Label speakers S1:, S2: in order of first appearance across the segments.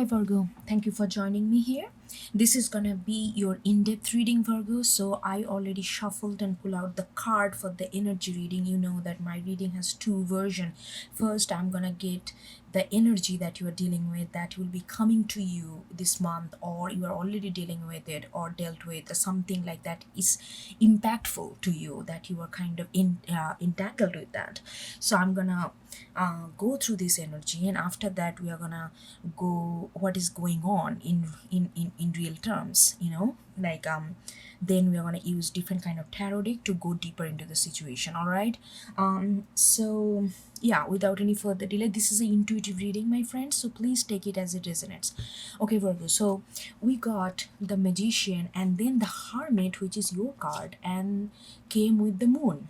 S1: Hi Virgo, thank you for joining me here. This is gonna be your in-depth reading, Virgo. So I already shuffled and pulled out the card for the energy reading. You know that my reading has two versions. First, I'm gonna get the energy that you are dealing with that will be coming to you this month, or you are already dealing with it or dealt with, or something like that is impactful to you, that you are kind of entangled with that. So I'm gonna go through this energy, and after that we are gonna go what is going on in real terms, like then we are going to use different kind of tarot deck to go deeper into the situation. All right. So yeah, without any further delay, this is an intuitive reading, my friends, so please take it as it resonates. Okay, Virgo, so we got the Magician and then the Hermit, which is your card, and came with the Moon.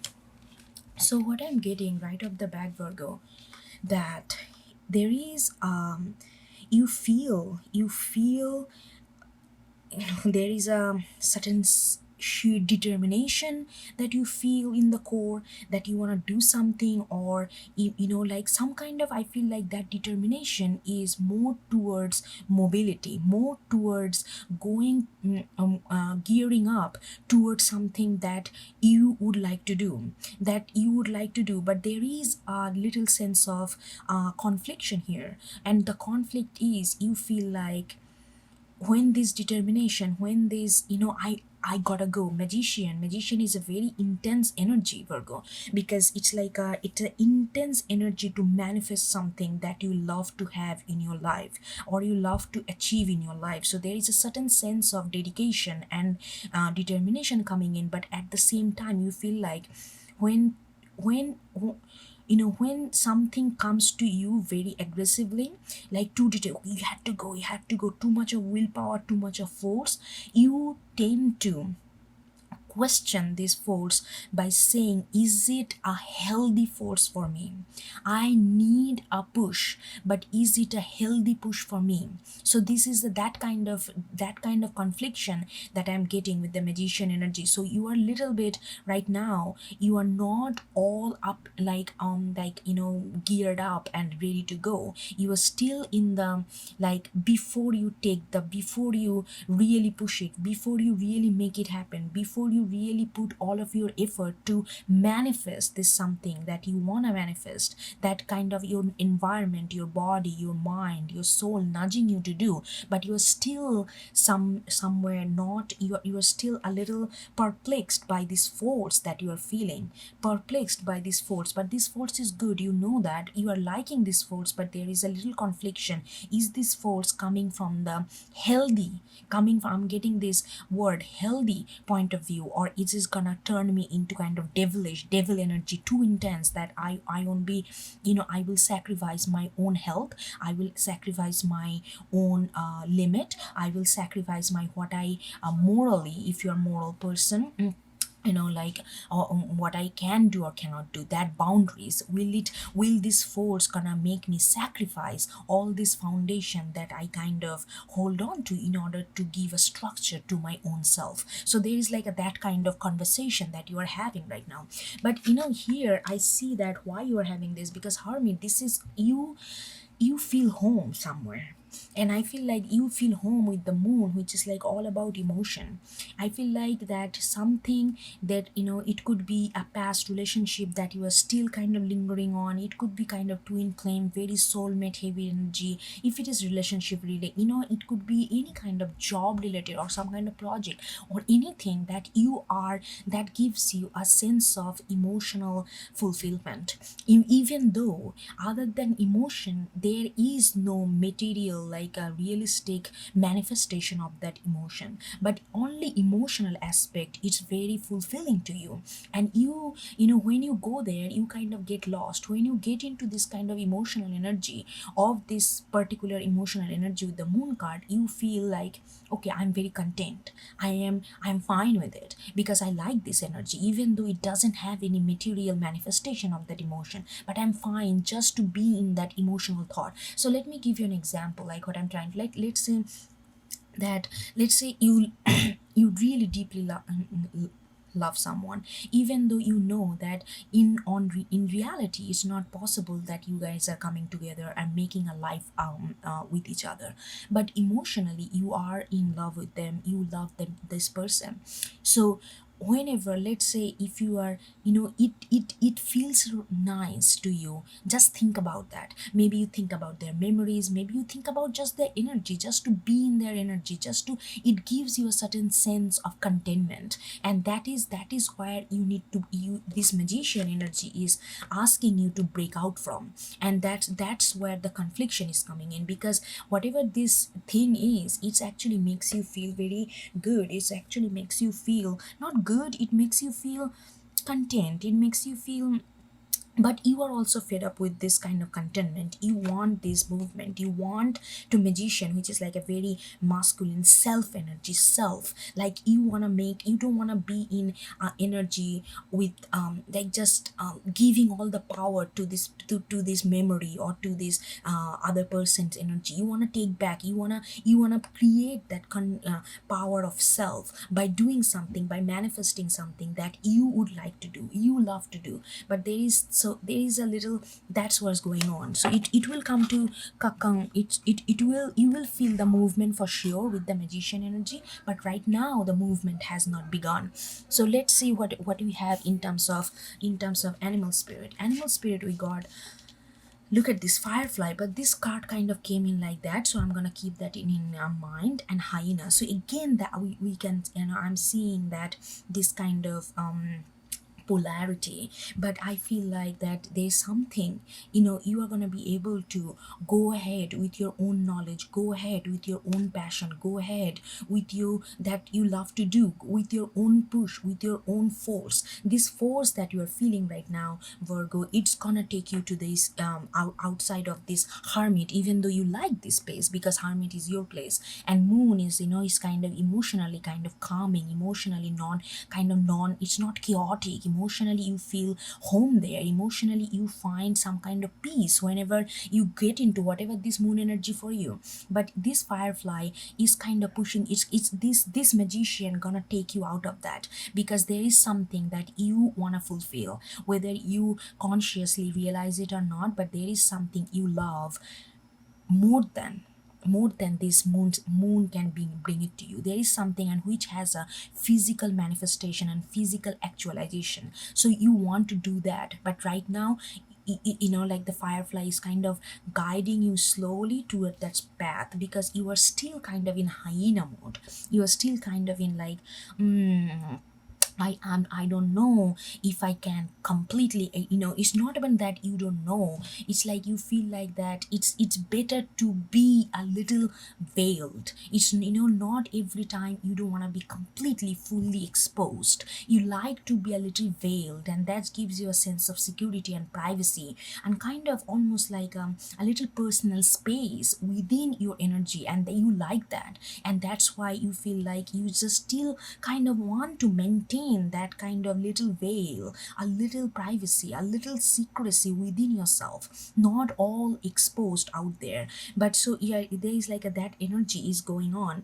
S1: So what I'm getting right off the bat, Virgo, that there is you feel there is a certain sheer determination that you feel in the core, that you want to do something, or like some kind of, I feel like that determination is more towards mobility, more towards going gearing up towards something that you would like to do, but there is a little sense of confliction here. And the conflict is, you feel like when this determination, when this, I gotta go. Magician is a very intense energy, Virgo, because it's an intense energy to manifest something that you love to have in your life, or you love to achieve in your life. So there is a certain sense of dedication and determination coming in, but at the same time you feel like when when when something comes to you very aggressively, like too detailed, you have to go, too much of willpower, too much of force, you tend to question this force by saying, is it a healthy force for me? I need a push, but is it a healthy push for me? So this is that kind of confliction that I'm getting with the Magician energy. So you are a little bit right now, you are not all up, geared up and ready to go. You are still in the, like, before you really push it, before you really make it happen, before you really put all of your effort to manifest this something that you want to manifest, that kind of your environment, your body, your mind, your soul nudging you to do, but you're still somewhere not, you are still a little perplexed by this force that you are feeling, perplexed by this force. But this force is good, you know that you are liking this force, but there is a little confliction. Is this force coming from the healthy, coming from, I'm getting this word healthy point of view, or is it gonna turn me into kind of devil energy, too intense, that I won't be, I will sacrifice my own health, I will sacrifice my own limit, I will sacrifice my what I morally, if you're a moral person, like what I can do or cannot do, that boundaries, will this force gonna make me sacrifice all this foundation that I kind of hold on to in order to give a structure to my own self? So there is like that kind of conversation that you are having right now. But here I see that why you are having this, because Hermit, this is you feel home somewhere, and I feel like you feel home with the Moon, which is like all about emotion. I feel like that something that, it could be a past relationship that you are still kind of lingering on, it could be kind of twin flame, very soulmate heavy energy. If it is relationship related, it could be any kind of job related or some kind of project, or anything that you are, that gives you a sense of emotional fulfillment. Even though other than emotion there is no material, like a realistic manifestation of that emotion, but only emotional aspect is very fulfilling to you. And when you go there, you kind of get lost. When you get into this kind of emotional energy, of this particular emotional energy with the Moon card, you feel like, okay, I'm very content, I'm fine with it, because I like this energy, even though it doesn't have any material manifestation of that emotion, but I'm fine just to be in that emotional thought. So let me give you an example, like what I'm trying to, like, let's say you you really deeply love, love someone, even though you know that in reality it's not possible that you guys are coming together and making a life with each other, but emotionally you are in love with them, you love them, this person. So whenever, let's say, if you are, it feels nice to you, just think about that. Maybe you think about their memories, maybe you think about just their energy, just to be in their energy, just to, it gives you a certain sense of contentment. And that is where you need to, this magician energy is asking you to break out from. And that's where the confliction is coming in, because whatever this thing is, it actually makes you feel very good, it actually makes you feel not good, it makes you feel content, it makes you feel, but you are also fed up with this kind of contentment, you want this movement, you want to magician, which is like a very masculine self energy, self, like you want to make, you don't want to be in energy with like just giving all the power to to this memory or to this other person's energy. You want to take back, you want to create that power of self by doing something, by manifesting something that you would like to do, you love to do. But there is a little, that's what's going on. So it will come to kakang, it will, you will feel the movement for sure with the magician energy, but right now the movement has not begun. So let's see what we have in terms of animal spirit. Animal spirit, we got, look at this firefly, but this card kind of came in like that, so I'm gonna keep that in our mind. And hyena, so again that we can, I'm seeing that this kind of polarity, but I feel like that there's something, you are going to be able to go ahead with your own knowledge, go ahead with your own passion, go ahead with you that you love to do, with your own push, with your own force. This force that you are feeling right now, Virgo, it's gonna take you to this outside of this hermit, even though you like this space, because hermit is your place, and moon is, is kind of emotionally kind of calming, emotionally non, it's not chaotic. Emotionally you feel home there, emotionally you find some kind of peace whenever you get into whatever this moon energy for you. But this firefly is kind of pushing, it's this magician gonna take you out of that, because there is something that you want to fulfill, whether you consciously realize it or not, but there is something you love more than, this moon can bring it to you. There is something, and which has a physical manifestation and physical actualization, so you want to do that. But right now, like the firefly is kind of guiding you slowly toward that path, because you are still kind of in hyena mode, you are still kind of in like, I don't know if I can completely, it's not even that you don't know, it's like you feel like that it's better to be a little veiled. It's, not every time you don't want to be completely fully exposed, you like to be a little veiled, and that gives you a sense of security and privacy, and kind of almost like a little personal space within your energy, and you like that. And that's why you feel like you just still kind of want to maintain that kind of little veil, a little privacy, a little secrecy within yourself, not all exposed out there. But so yeah, there is like that energy is going on.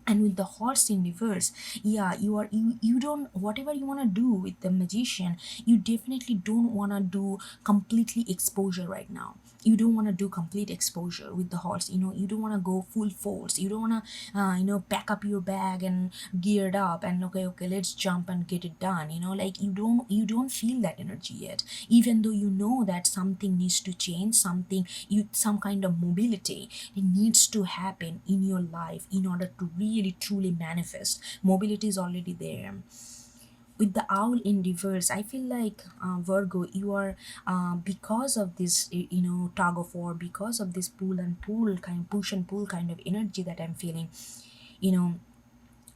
S1: And with the horse in reverse, yeah, you don't, whatever you want to do with the magician, you definitely don't want to do completely exposure right now. You don't want to do complete exposure with the horse, you don't want to go full force, you don't want to pack up your bag and gear it up and okay, let's jump and get it done, like you don't feel that energy yet, even though you know that something needs to change, some kind of mobility, it needs to happen in your life in order to really truly manifest. Mobility is already there. With the owl in reverse, I feel like, Virgo, you are, because of this, tug of war, because of this push and pull kind of energy that I'm feeling, you know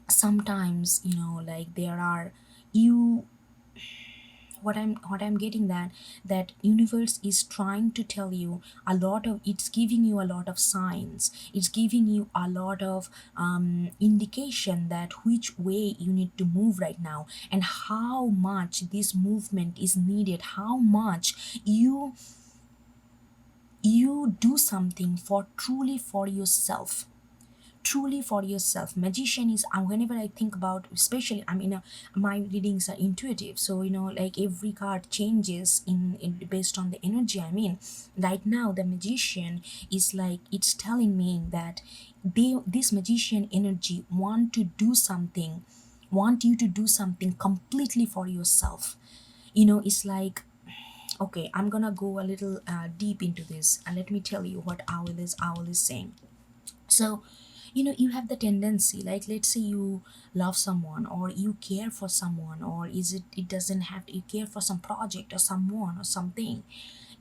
S1: sometimes, like there are, you what I'm getting, that universe is trying to tell you a lot of, it's giving you a lot of signs, it's giving you a lot of indication that which way you need to move right now, and how much this movement is needed, how much you do something for truly for yourself, truly for yourself. Magician is, whenever I think about, especially, my readings are intuitive, so like every card changes in based on the energy. Right now the magician is like, it's telling me that this magician energy want you to do something completely for yourself. It's like, okay, I'm gonna go a little deep into this, and let me tell you what owl is saying. So, you have the tendency, like, let's say you love someone, or you care for someone, or it doesn't have to, you care for some project or someone or something.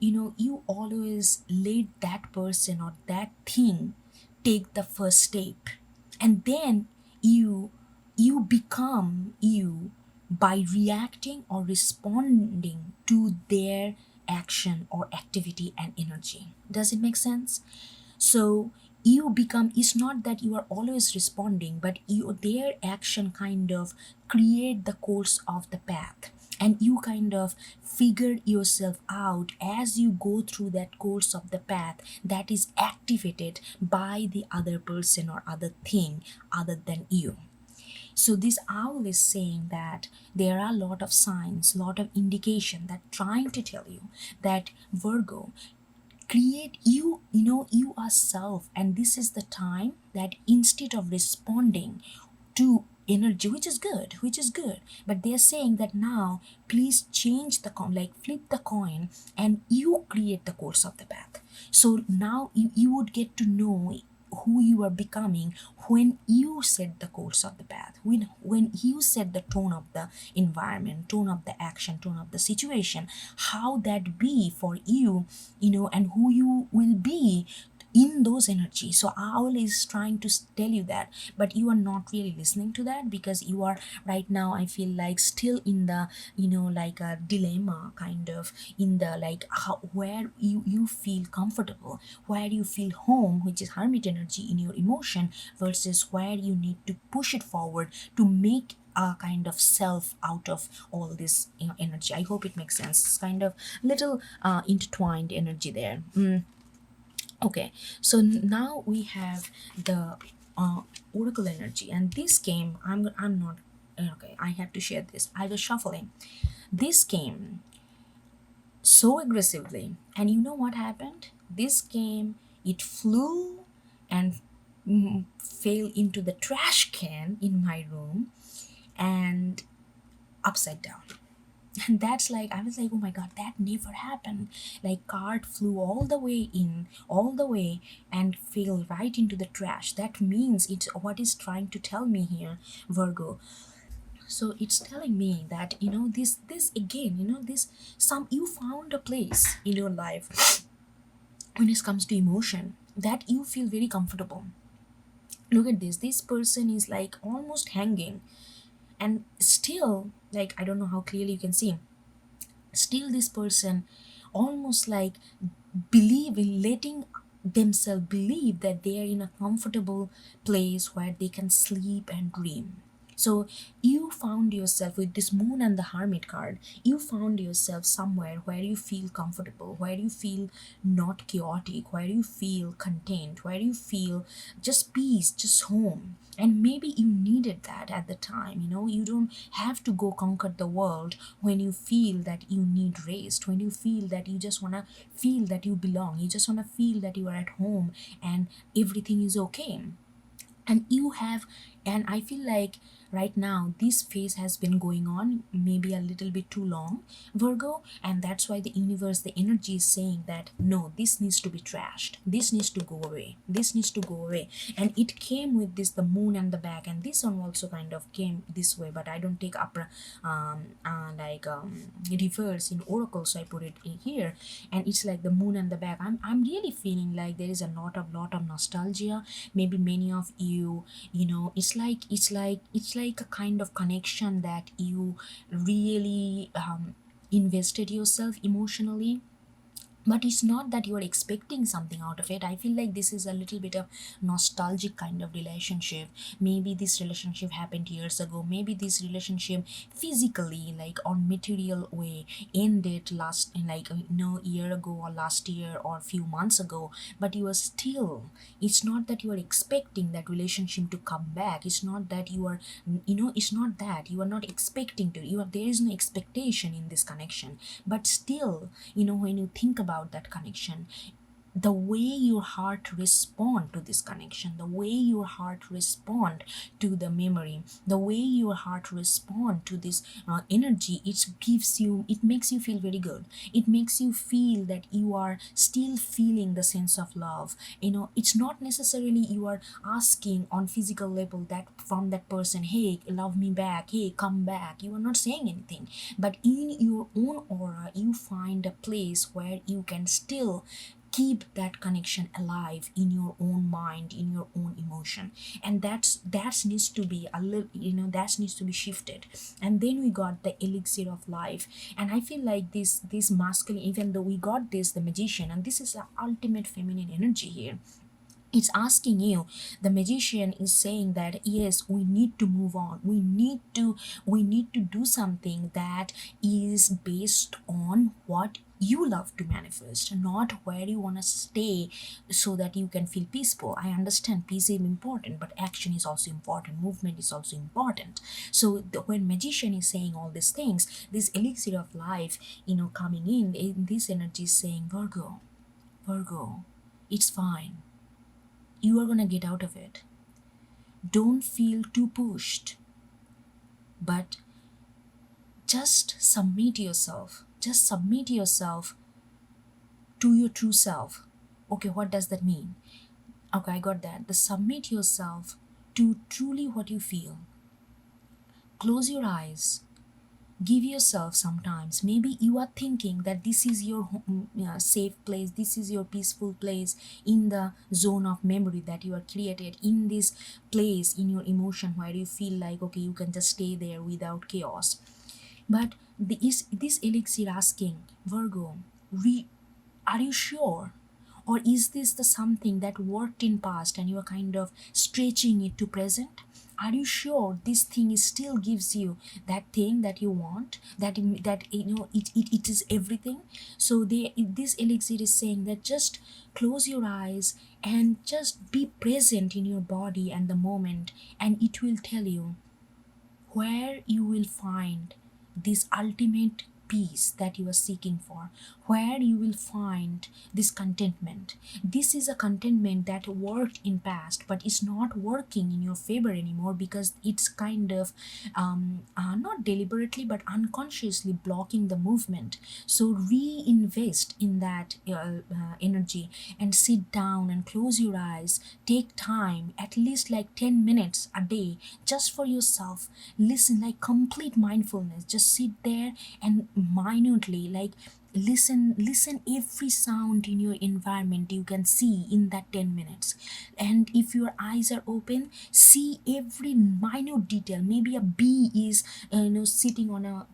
S1: You always let that person or that thing take the first step, and then you become you by reacting or responding to their action or activity and energy. Does it make sense? So you become, it's not that you are always responding, but their action kind of create the course of the path, and you kind of figure yourself out as you go through that course of the path that is activated by the other person or other thing other than you. So this owl is saying that there are a lot of signs, lot of indication that trying to tell you that, Virgo, create you are self, and this is the time that instead of responding to energy, which is good, but they're saying that now please change the coin, like flip the coin, and you create the course of the path. So now you would get to know who you are becoming when you set the course of the path, when you set the tone of the environment, tone of the action, tone of the situation, how that be for you, and who you will be in those energies. So owl is trying to tell you that, but you are not really listening to that, because you are right now, I feel like, still in the, like a dilemma kind of, in the, like, how, where you feel comfortable, where you feel home, which is hermit energy in your emotion, versus where you need to push it forward to make a kind of self out of all this, energy. I hope it makes sense. It's kind of little intertwined energy there. Okay, so now we have the oracle energy, and this came. I'm not okay. I have to share this. I was shuffling. This came so aggressively, and you know what happened? This came. It flew and fell into the trash can in my room, and upside down. And that's like, I was like, oh my god, that never happened. Like, card flew all the way in, all the way, and fell right into the trash. That means, it's what is trying to tell me here, Virgo. So it's telling me that, this again, this, some, you found a place in your life when it comes to emotion that you feel very comfortable. Look at this person is like almost hanging, and still, like, I don't know how clearly you can see, still this person almost like believe in letting themselves believe that they are in a comfortable place where they can sleep and dream. So you found yourself with this moon and the hermit card, you found yourself somewhere where you feel comfortable, where you feel not chaotic, where you feel content, where you feel just peace, just home. And maybe you needed that at the time. You don't have to go conquer the world when you feel that you need rest, when you feel that you just want to feel that you belong, you just want to feel that you are at home and everything is okay. And you have, and I feel like right now this phase has been going on maybe a little bit too long, Virgo, and that's why the universe, the energy is saying that no, this needs to be trashed, this needs to go away, this needs to go away. And it came with this, the moon and the back, and this one also kind of came this way, but I don't take up reverse in oracle, so I put it in here. And it's like the moon and the back. I'm really feeling like there is a lot of nostalgia. Maybe many of you, it's like a kind of connection that you really invested yourself emotionally but it's not that you are expecting something out of it. I feel like this is a little bit of nostalgic kind of relationship. Maybe this relationship happened years ago, maybe this relationship physically, like on material way, ended last like year ago or last year or few months ago, but you are still, it's not that you are expecting that relationship to come back. It's not that you are, it's not that you are not expecting to, you are, there is no expectation in this connection. But still, when you think about that connection, the way your heart respond to this connection, the way your heart respond to the memory, the way your heart respond to this energy, it gives you, it makes you feel very good. It makes you feel that you are still feeling the sense of love. It's not necessarily you are asking on physical level that from that person, hey, love me back, hey, come back. You are not saying anything, but in your own aura you find a place where you can still keep that connection alive in your own mind, in your own emotion. And that needs to be a little, that needs to be shifted. And then we got the elixir of life. And I feel like this masculine, even though we got this, the magician, and this is the ultimate feminine energy here. It's asking you, the magician is saying that yes, we need to move on, we need to do something that is based on what you love to manifest, not where you want to stay so that you can feel peaceful. I understand peace is important, but action is also important, movement is also important. So when magician is saying all these things, this elixir of life, coming in this energy is saying, Virgo, it's fine, you are gonna get out of it. Don't feel too pushed, but just submit yourself. Just submit yourself to your true self. Okay, what does that mean? Okay, I got that. The submit yourself to truly what you feel. Close your eyes. Give yourself sometimes, maybe you are thinking that this is your safe place, this is your peaceful place, in the zone of memory that you are created, in this place in your emotion where you feel like, okay, you can just stay there without chaos. But this elixir asking, Virgo, are you sure? Or is this the something that worked in past and you are kind of stretching it to present? Are you sure this thing is still gives you that thing that you want, it is everything? So this elixir is saying that just close your eyes and just be present in your body and the moment, and it will tell you where you will find this ultimate peace that you are seeking for, where you will find this contentment. This is a contentment that worked in past but is not working in your favor anymore, because it's kind of not deliberately but unconsciously blocking the movement. So reinvest in that energy and sit down and close your eyes. Take time, at least like 10 minutes a day, just for yourself. Listen, like complete mindfulness. Just sit there and minutely, like, listen every sound in your environment you can see in that 10 minutes. And if your eyes are open, see every minute detail. Maybe a bee is sitting on a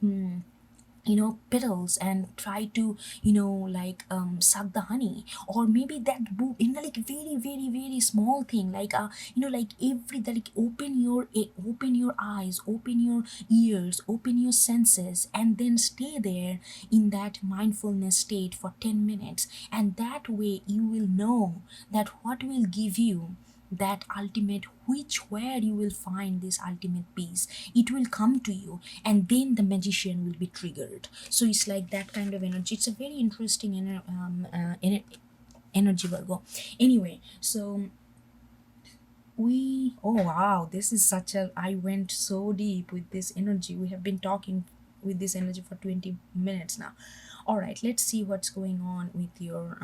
S1: petals and try to like suck the honey. Or maybe that book like very very very small thing, like like every that, like open your eyes, open your ears, open your senses, and then stay there in that mindfulness state for 10 minutes. And that way you will know that what will give you that ultimate, which where you will find this ultimate peace. It will come to you, and then the magician will be triggered. So it's like that kind of energy. It's a very interesting energy, Virgo. Anyway, so oh wow, this is such a, I went so deep with this energy. We have been talking with this energy for 20 minutes now. All right, let's see what's going on with your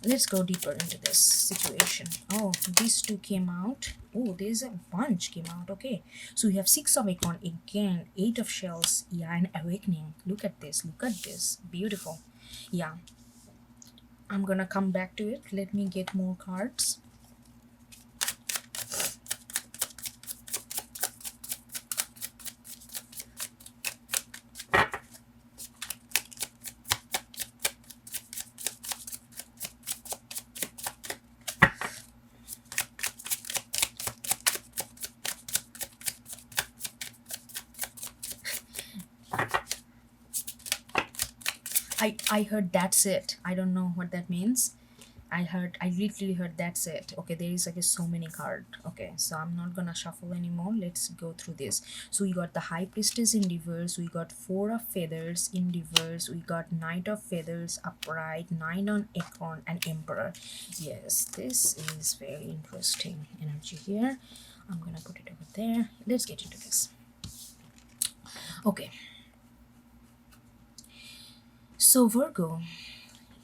S1: let's go deeper into this situation. Oh, these two came out. Oh, there's a bunch came out. Okay, so we have 6 of acorn again, 8 of shells, yeah, and awakening. Look at this, beautiful. Yeah, I'm gonna come back to it. Let me get more cards. I heard that's it. I don't know what that means. I literally heard that's it. Okay, there is like so many card. Okay, so I'm not gonna shuffle anymore. Let's go through this. So we got the High Priestess in reverse, we got Four of Feathers in reverse, we got Knight of Feathers upright, Nine on Acorn, and Emperor. Yes, this is very interesting energy here. I'm gonna put it over there. Let's get into this. Okay, so Virgo,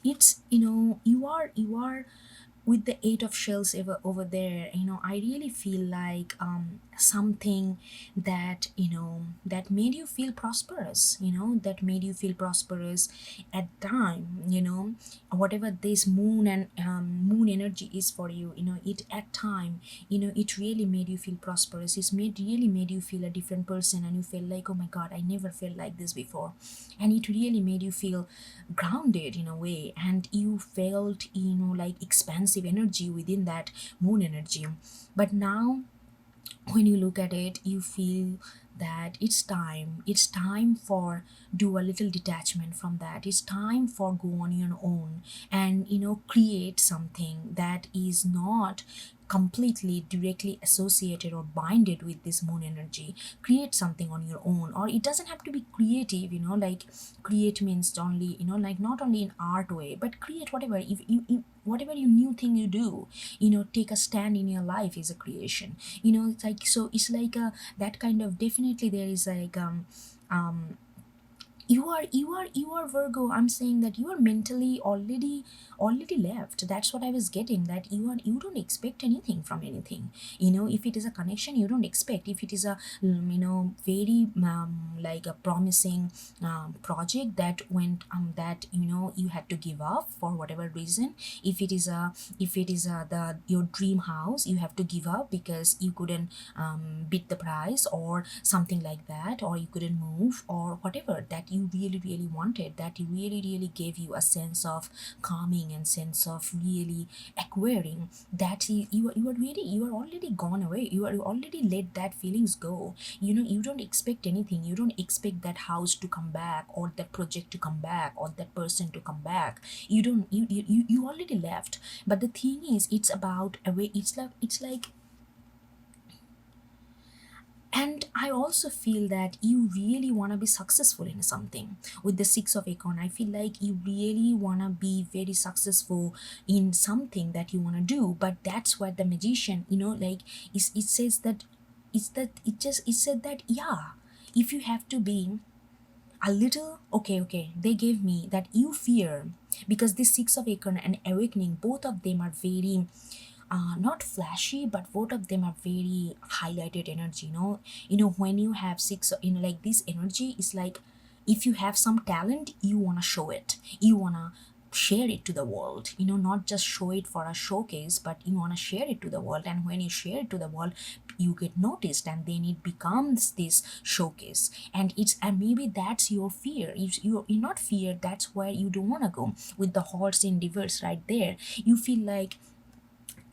S1: it's, you are with the Eight of Shells over there. I really feel like something that, that made you feel prosperous, that made you feel prosperous at time, whatever this moon and moon energy is for you, it at time, it really made you feel prosperous. It's really made you feel a different person, and you feel like, oh my god, I never felt like this before. And it really made you feel grounded in a way, and you felt, like expansive energy within that moon energy. But now when you look at it, you feel that it's time for do a little detachment from that. It's time for go on your own and, create something that is not completely directly associated or binded with this moon energy. Create something on your own, or it doesn't have to be creative, like create means only, like not only in art way, but create whatever. If you whatever you new thing you do, take a stand in your life is a creation. It's like, so it's like that kind of, definitely there is like um you are Virgo. I'm saying that you are mentally already left. That's what I was getting, that you don't expect anything from anything. If it is a connection, you don't expect. If it is a very like a promising project that went that you had to give up for whatever reason. If it is the your dream house, you have to give up because you couldn't beat the price or something like that, or you couldn't move, or whatever that you really wanted, that you really gave you a sense of calming and sense of really acquiring, that you are already gone away. You are already let that feelings go. You don't expect anything. You don't expect that house to come back, or that project to come back, or that person to come back. You don't you already left. But the thing is, it's about a way. It's like and I also feel that you really want to be successful in something. With the Six of Acorn, I feel like you really want to be very successful in something that you want to do. But that's what the Magician, like it says that it said that, yeah, if you have to be a little, okay, they gave me that you fear, because this Six of Acorn and Awakening, both of them are very not flashy, but both of them are very highlighted energy. When you have six, like this energy is like, if you have some talent, you want to show it, you want to share it to the world, not just show it for a showcase, but you want to share it to the world. And when you share it to the world, you get noticed, and then it becomes this showcase. And maybe that's your fear. If you're not fear, that's where you don't want to go. With the horse in reverse right there, you feel like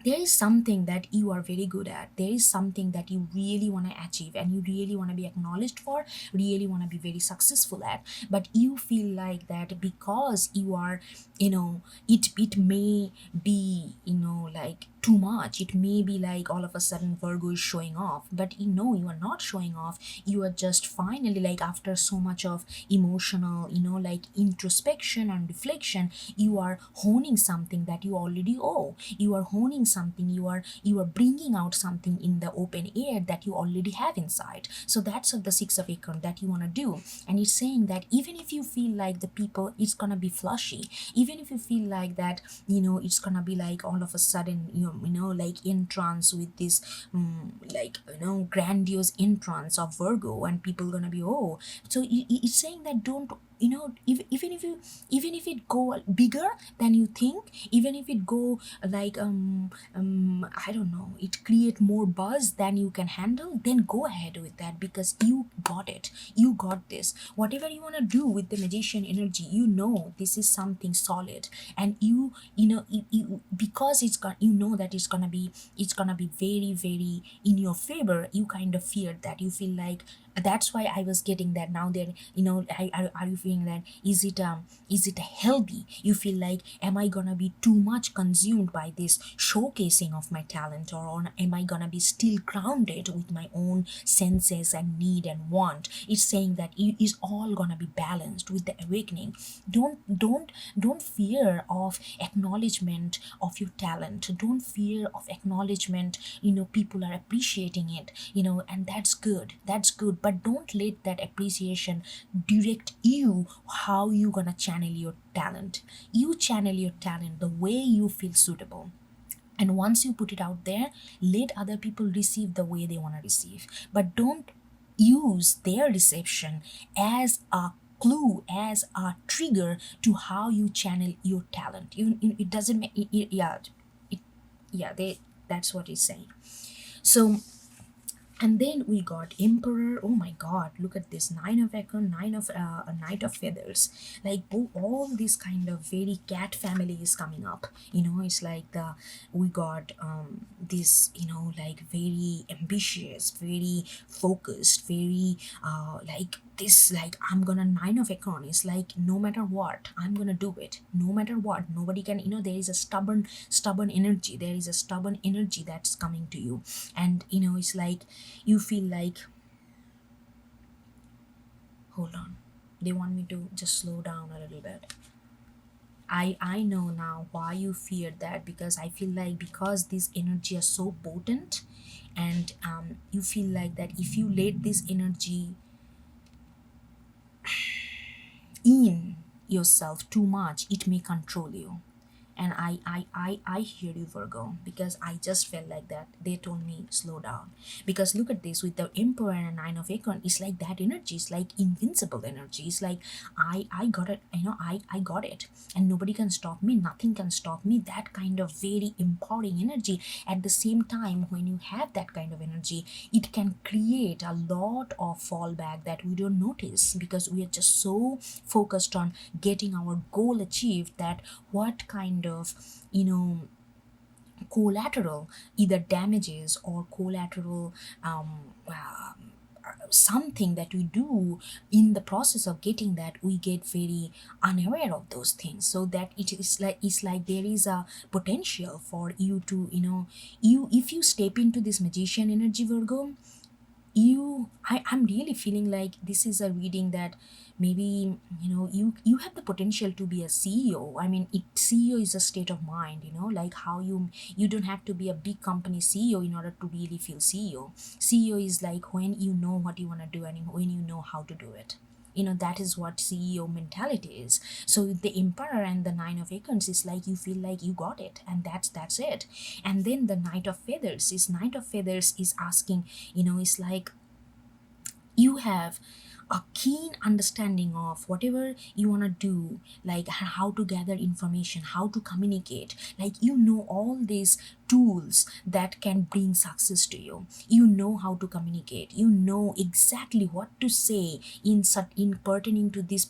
S1: there is something that you are very good at. There is something that you really want to achieve, and you really want to be acknowledged for, really want to be very successful at. But you feel like that because you are, it may be, like too much. It may be like all of a sudden Virgo is showing off, but you are not showing off. You are just finally, like after so much of emotional, like introspection and reflection, you are honing something that you already owe. You are honing something, you are bringing out something in the open air that you already have inside. So that's of the Six of Acorn that you want to do. And it's saying that even if you feel like the people, it's gonna be flashy, even if you feel like that, it's gonna be like all of a sudden, like entrance with this like, grandiose entrance of Virgo, and people gonna be, oh. So it's saying that don't, even if it go bigger than you think, even if it go like I don't know, it create more buzz than you can handle, then go ahead with that, because you got it. You got this. Whatever you want to do with the Magician energy, this is something solid. And because it's got, that it's gonna be very, very in your favor, you kind of fear that. You feel like, that's why I was getting that. Now there, are you feeling that, is it healthy? You feel like, am I gonna be too much consumed by this showcasing of my talent, or am I gonna be still grounded with my own senses and need and want? It's saying that it is all gonna be balanced with the awakening. Don't fear of acknowledgement of your talent. Don't fear of acknowledgement. People are appreciating it, and that's good, but don't let that appreciation direct you how you gonna channel your talent. You channel your talent the way you feel suitable, and once you put it out there, let other people receive the way they want to receive, but don't use their reception as a clue, as a trigger to how you channel your talent. It doesn't make it, yeah, that's what he's saying. So, and then we got emperor. Oh my god, look at this, nine of acorn, nine of a knight of feathers. Like, all this kind of very cat family is coming up. It's like we got this, like very ambitious, very focused, very like this, like, I'm gonna, nine of acorn is like, no matter what, I'm gonna do it, no matter what. Nobody can, there is a stubborn energy, there is a stubborn energy that's coming to you. And it's like, you feel like, hold on, they want me to just slow down a little bit. I know now why you feared that, because I feel like, because this energy is so potent, and you feel like that if you let this energy in yourself too much, it may control you. And I hear you, Virgo, because I just felt like that. They told me slow down, because look at this, with the emperor and nine of acorn, it's like that energy is like invincible energy. It's like, I got it, I got it, and nobody can stop me, nothing can stop me. That kind of very empowering energy. At the same time, when you have that kind of energy, it can create a lot of fallback that we don't notice, because we are just so focused on getting our goal achieved, that what kind of collateral, either damages or collateral something that we do in the process of getting that, we get very unaware of those things. So that it's like there is a potential for you to, if you step into this magician energy, Virgo, I'm really feeling like this is a reading that maybe, you have the potential to be a CEO. I mean, CEO is a state of mind, like how you don't have to be a big company CEO in order to really feel CEO. CEO is like when you know what you want to do, and when you know how to do it. That is what CEO mentality is. So the emperor and the nine of acorns is like, you feel like you got it, and that's it. And then the knight of feathers is asking, it's like, you have a keen understanding of whatever you want to do, like how to gather information, how to communicate. Like, all these tools that can bring success to you. You know how to communicate, you know exactly what to say in pertaining to this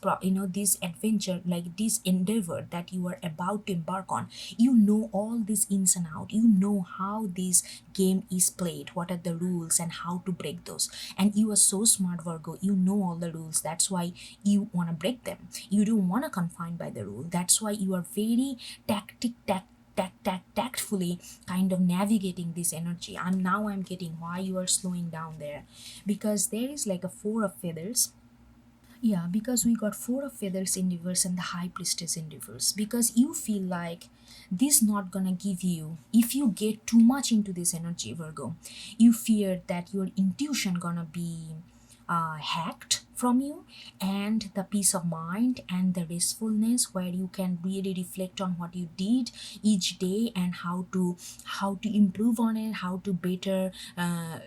S1: adventure, like this endeavor that you are about to embark on. You know all this ins and out, you know how this game is played, what are the rules, and how to break those. And you are so smart, Virgo, you know all the rules. That's why you want to break them. You don't want to confine by the rule. That's why you are very tactfully kind of navigating this energy. I'm getting why you are slowing down there, because there is like a four of feathers. Yeah, because we got four of feathers in reverse and the high priestess in reverse, because you feel like this not gonna give you, if you get too much into this energy, Virgo, you fear that your intuition gonna be hacked from you, and the peace of mind and the restfulness where you can really reflect on what you did each day, and how to improve on it, how to better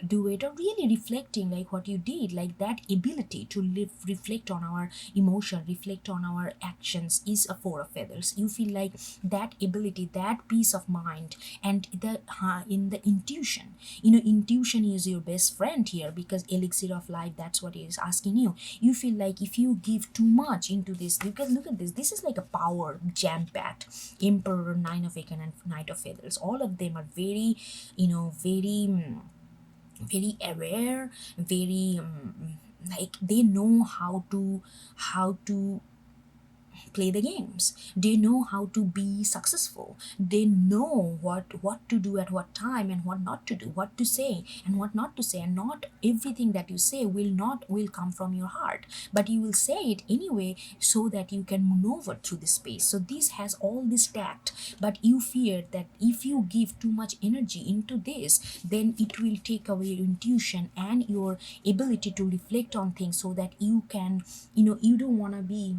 S1: do it, or really reflecting like what you did. Like that ability to reflect on our emotion, reflect on our actions is a four of feathers. You feel like that ability, that peace of mind, and the in the intuition. Intuition is your best friend here, because elixir of life, that's what it is asking you. You feel like if you give too much into this, because look at this, this is like a power jam packed Emperor, Nine of Acorn, and Knight of Feathers. All of them are very, very very aware, very like they know how to play the games. They know how to be successful. They know what to do at what time and what not to do, what to say and what not to say. And not everything that you say will come from your heart, but you will say it anyway so that you can maneuver through the space. So this has all this tact, but you fear that if you give too much energy into this, then it will take away your intuition and your ability to reflect on things, so that you can, you don't want to be.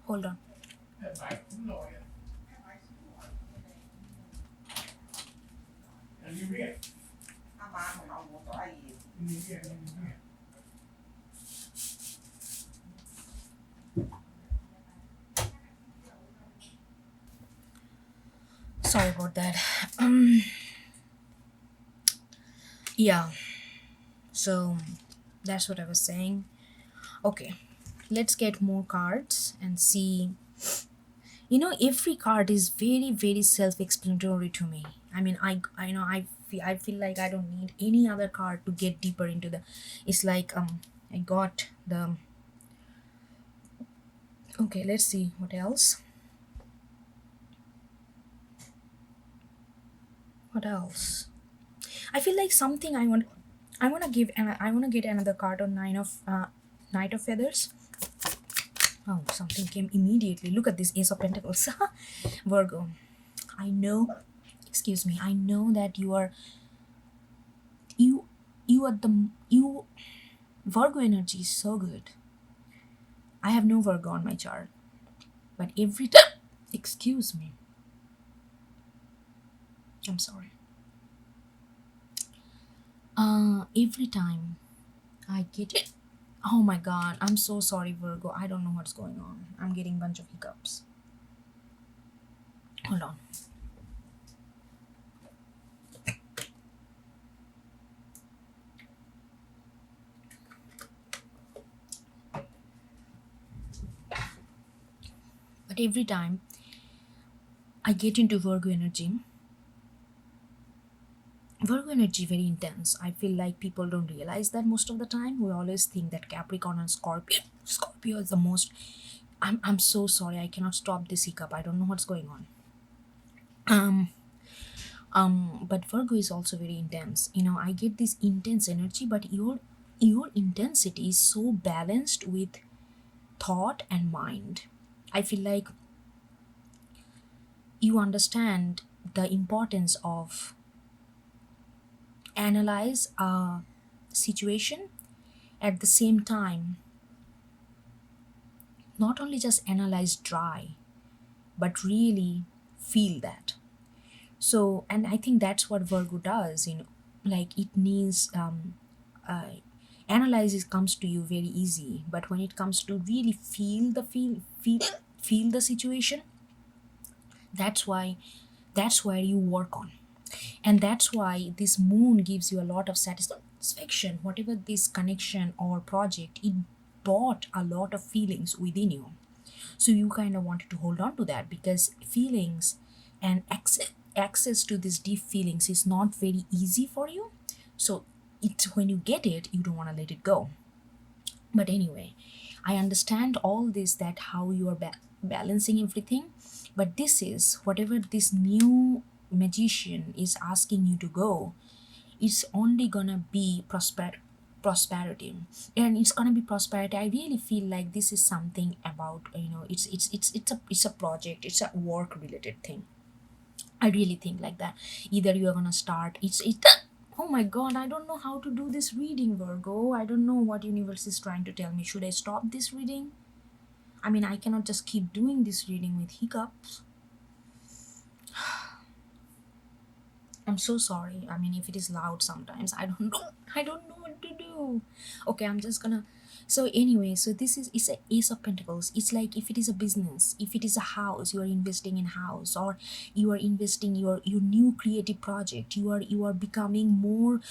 S1: Hold on. Sorry about that. Yeah, so that's what I was saying. Okay, let's get more cards and see. Every card is very, very self-explanatory to me. I mean, I feel like I don't need any other card to get deeper into the. It's like I got the. Okay, let's see what else. What else? I feel like something I want. I want to give. I want to get another card on Knight of Feathers. Oh, something came immediately. Look at this Ace of Pentacles. Virgo. I know, excuse me, I know that you you are the you Virgo energy is so good. I have no Virgo on my chart, but every time, excuse me, I'm sorry. Every time I get it. Oh my god, I'm so sorry, Virgo. I don't know what's going on. I'm getting a bunch of hiccups. Hold on. But every time I get into Virgo energy very intense. I feel like people don't realize that most of the time. We always think that Capricorn and Scorpio is the most. I'm so sorry. I cannot stop this hiccup. I don't know what's going on. Um but Virgo is also very intense. I get this intense energy, but your intensity is so balanced with thought and mind. I feel like you understand the importance of analyze a situation, at the same time not only just analyze dry, but really feel that. So, and I think that's what Virgo does. Like it needs analysis comes to you very easy, but when it comes to really feel the situation, that's why that's where you work on. And that's why this moon gives you a lot of satisfaction. Whatever this connection or project, it brought a lot of feelings within you. So you kind of wanted to hold on to that, because feelings and access to these deep feelings is not very easy for you. So it's when you get it, you don't want to let it go. But anyway, I understand all this, that how you are balancing everything. But this is whatever this new magician is asking you to go, it's only gonna be prosperity, and it's gonna be prosperity. I really feel like this is something about, it's a project, it's a work related thing. I really think like that. Either you are gonna start, oh my god, I don't know how to do this reading, Virgo. I don't know what universe is trying to tell me. Should I stop this reading? I mean, I cannot just keep doing this reading with hiccups. I'm so sorry. I mean, if it is loud sometimes, I don't know. I don't know what to do. Okay, I'm just gonna. So anyway, so this is it's a Ace of Pentacles. It's like if it is a business, if it is a house, you are investing in house, or you are investing your new creative project. You are becoming more.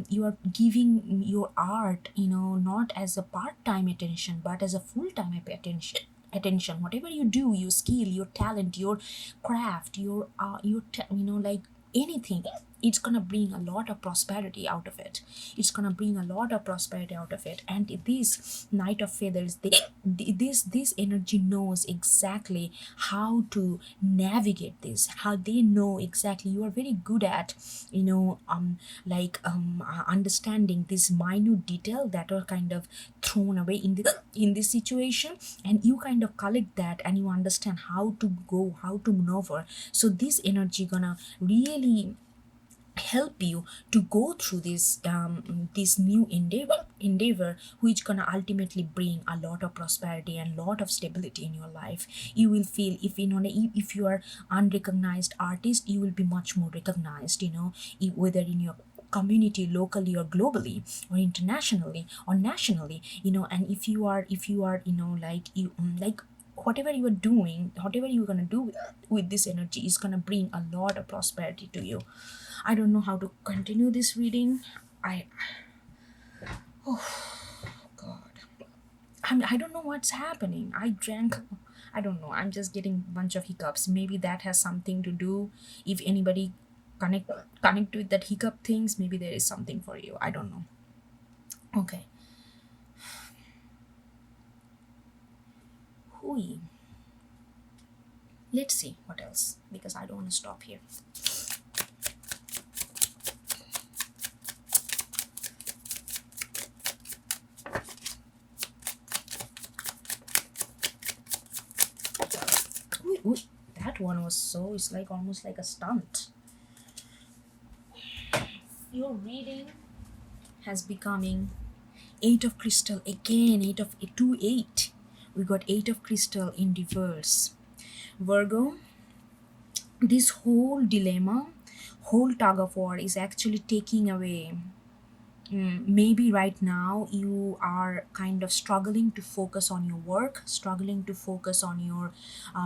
S1: You are giving your art, not as a part-time attention, but as a full-time attention. Whatever you do, your skill, your talent, your craft, like anything, it's gonna bring a lot of prosperity out of it. It's gonna bring a lot of prosperity out of it. And this Knight of Feathers, this energy knows exactly how to navigate this, how they know exactly. You are very good at understanding this minute detail that are kind of thrown away in this situation, and you kind of collect that and you understand how to go, how to maneuver. So this energy gonna really help you to go through this new endeavor, which gonna ultimately bring a lot of prosperity and lot of stability in your life. You will feel, if you are unrecognized artist, you will be much more recognized, whether in your community, locally or globally, or internationally or nationally. And if you are like you like whatever you are doing, whatever you're gonna do with this energy is gonna bring a lot of prosperity to you. I don't know how to continue this reading. I God, I don't know what's happening. I drank. I don't know. I'm just getting a bunch of hiccups. Maybe that has something to do. If anybody connect with that hiccup things, maybe there is something for you. I don't know. Okay. Hui. Let's see what else, because I don't want to stop here. Ooh, that one was it's like almost like a stunt. Your reading has becoming Eight of Crystal again. 8. We got Eight of Crystal in reverse. Virgo, this whole dilemma, whole tug of war is actually taking away. Maybe right now you are kind of struggling to focus on your work, struggling to focus on your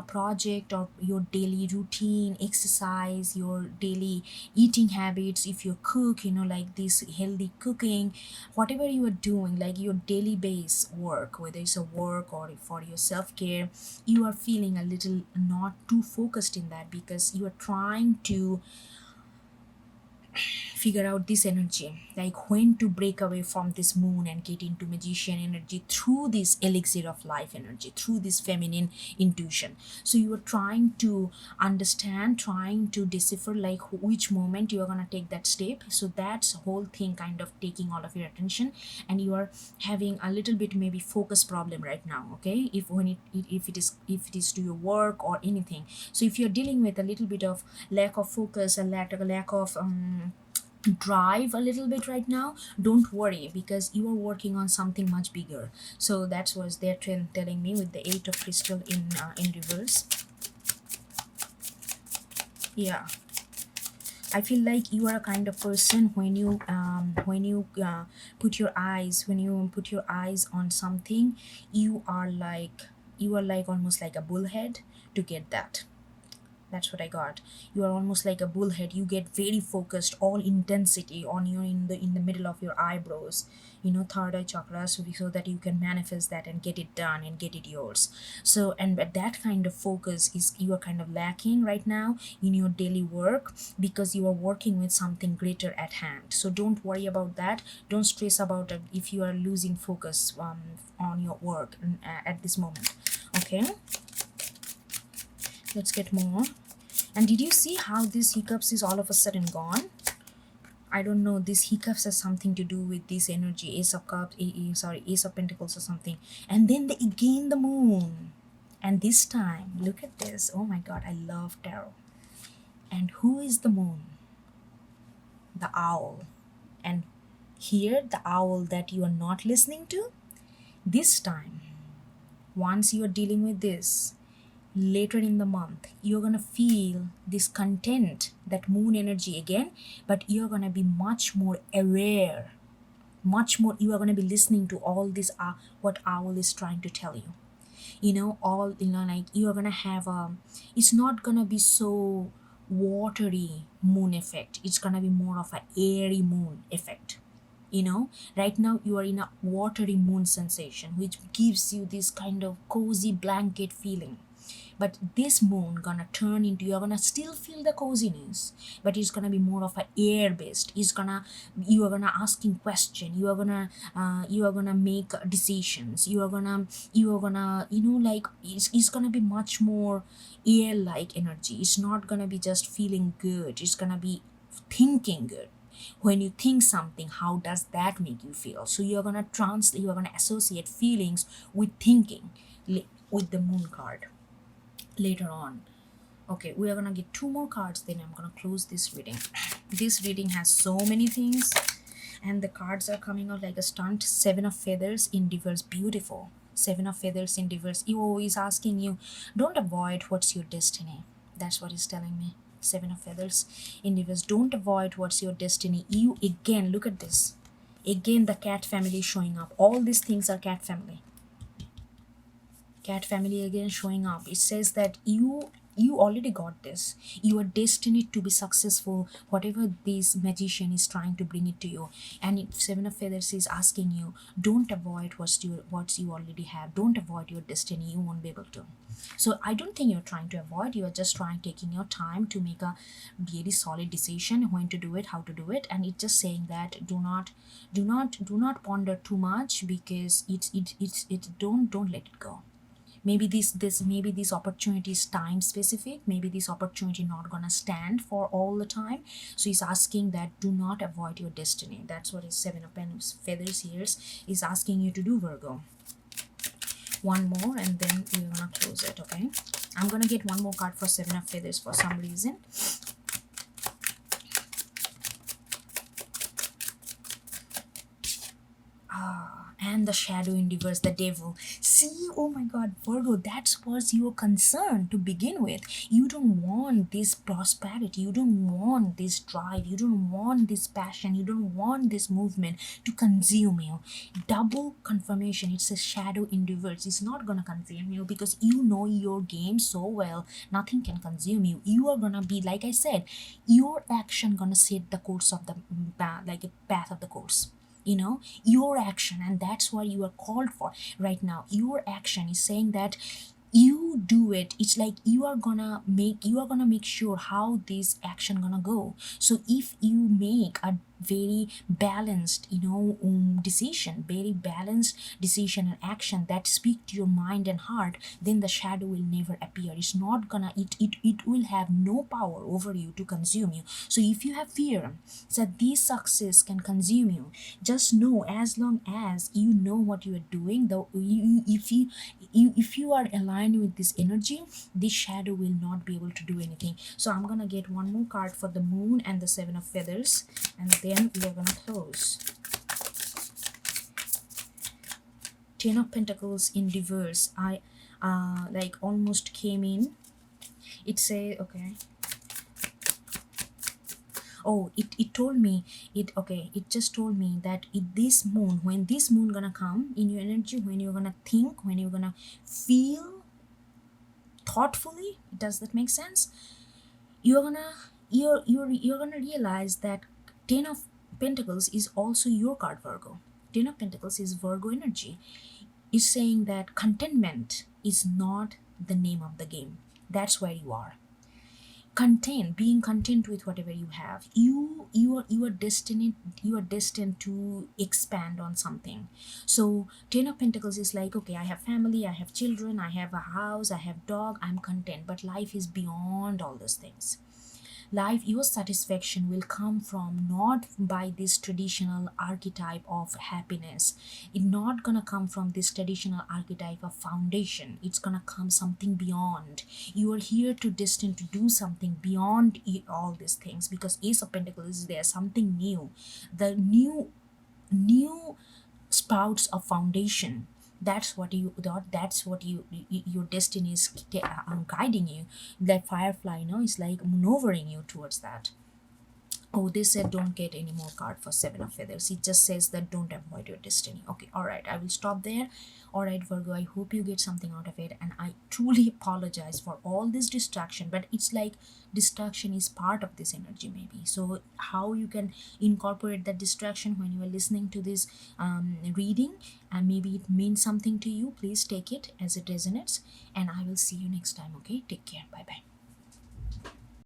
S1: project, or your daily routine, exercise, your daily eating habits. If you cook, like this healthy cooking, whatever you are doing, like your daily base work, whether it's a work or for your self-care, you are feeling a little not too focused in that, because you are trying to figure out this energy, like when to break away from this moon and get into magician energy through this elixir of life energy, through this feminine intuition. So you are trying to understand, trying to decipher, like which moment you are going to take that step. So that's whole thing kind of taking all of your attention, and you are having a little bit maybe focus problem right now. Okay, if it is to your work or anything. So if you're dealing with a little bit of lack of focus, a lack of drive a little bit right now, don't worry, because you are working on something much bigger. So that's what they're telling me with the Eight of Crystal in reverse. Yeah, I feel like you are a kind of person, when you put your eyes on something, you are like almost like a bullhead to get that. That's what I got. You are almost like a bullhead. You get very focused, all intensity on you in the middle of your eyebrows, third eye chakra, so that you can manifest that and get it done and get it yours. So, and but that kind of focus is you are kind of lacking right now in your daily work, because you are working with something greater at hand. So don't worry about that. Don't stress about it if you are losing focus on your work at this moment. Okay, let's get more. And did you see how this hiccups is all of a sudden gone? I don't know, this hiccups has something to do with this energy, Ace of Cups, Ace of Pentacles or something. And then again the moon. And this time, look at this. Oh my god, I love tarot. And who is the moon? The owl. And here, the owl that you are not listening to, this time, once you are dealing with this, later in the month you're gonna feel this content, that moon energy again, but you're gonna be much more aware, much more, you are gonna be listening to all this, what owl is trying to tell you. All, like you are gonna have a, it's not gonna be so watery moon effect, it's gonna be more of a airy moon effect. Right now you are in a watery moon sensation, which gives you this kind of cozy blanket feeling. But this moon gonna turn into, you're gonna still feel the coziness, but it's gonna be more of a air based. You are gonna asking question, you are gonna make decisions, you are gonna like it's gonna be much more air like energy. It's not gonna be just feeling good, it's gonna be thinking good. When you think something, how does that make you feel? So you're gonna associate feelings with thinking, with the moon card later on. Okay, we are gonna get two more cards, then I'm gonna close this reading. This reading has so many things, and the cards are coming out like a stunt. Seven of feathers in reverse, beautiful. Seven of feathers in reverse. Ego is asking you, don't avoid what's your destiny. That's what he's telling me. Seven of feathers in reverse. Don't avoid what's your destiny. You again, look at this. Again, the cat family showing up. All these things are cat family. Cat family again showing up. It says that you already got this. You are destined to be successful, whatever this magician is trying to bring it to you. And seven of feathers is asking you, don't avoid what you already have. Don't avoid your destiny, you won't be able to. So I don't think you're trying to avoid, you are just taking your time to make a really solid decision when to do it, how to do it. And it's just saying that do not ponder too much, because it's don't let it go. Maybe this opportunity is time specific, maybe this opportunity not gonna stand for all the time. So he's asking that do not avoid your destiny. That's what his seven of feathers here is asking you to do, Virgo. One more and then we're gonna close it. Okay, I'm gonna get one more card for seven of feathers for some reason. And the shadow in reverse, the devil. See, oh my god, Virgo, that was your concern to begin with. You don't want this prosperity, you don't want this drive, you don't want this passion, you don't want this movement to consume you. Double confirmation, it's a shadow in reverse. It's not gonna consume you, because you know your game so well, nothing can consume you. You are gonna be, like I said, your action gonna set the course of the like a path of the course. Your action, and that's what you are called for right now. Your action is saying that you do it. It's like you are gonna make sure how this action gonna go. So if you make a very balanced decision, very balanced decision and action that speak to your mind and heart, then the shadow will never appear. It's not gonna it will have no power over you to consume you. So if you have fear that this success can consume you, just know, as long as you know what you are doing, though if you are aligned with this energy, this shadow will not be able to do anything. So I'm gonna get one more card for the moon and the seven of feathers, and then we are gonna close. Ten of Pentacles in reverse. I like almost came in. It say, okay, oh, it told me, it just told me that this moon, when this moon gonna come in your energy, when you're gonna think, when you're gonna feel thoughtfully, does that make sense? You're gonna realize that Ten of Pentacles is also your card, Virgo. Ten of Pentacles is Virgo energy. It's saying that contentment is not the name of the game. That's where you are. Being content with whatever you have. You are destined to expand on something. So Ten of Pentacles is like, okay, I have family, I have children, I have a house, I have dog, I'm content. But life is beyond all those things. Life, your satisfaction will come from not by this traditional archetype of happiness. It's not gonna come from this traditional archetype of foundation. It's gonna come something beyond. You are here to destined to do something beyond all these things, because Ace of Pentacles is there, something new. The new sprouts of foundation That's what you thought, that's what your destiny is guiding you. That firefly, is like maneuvering you towards that. Oh, they said don't get any more card for Seven of Feathers. It just says that don't avoid your destiny. Okay, all right, I will stop there. All right, Virgo, I hope you get something out of it, and I truly apologize for all this distraction. But it's like distraction is part of this energy, maybe. So how you can incorporate that distraction when you are listening to this reading, and maybe it means something to you. Please take it as it resonates, and I will see you next time. Okay, take care. Bye bye.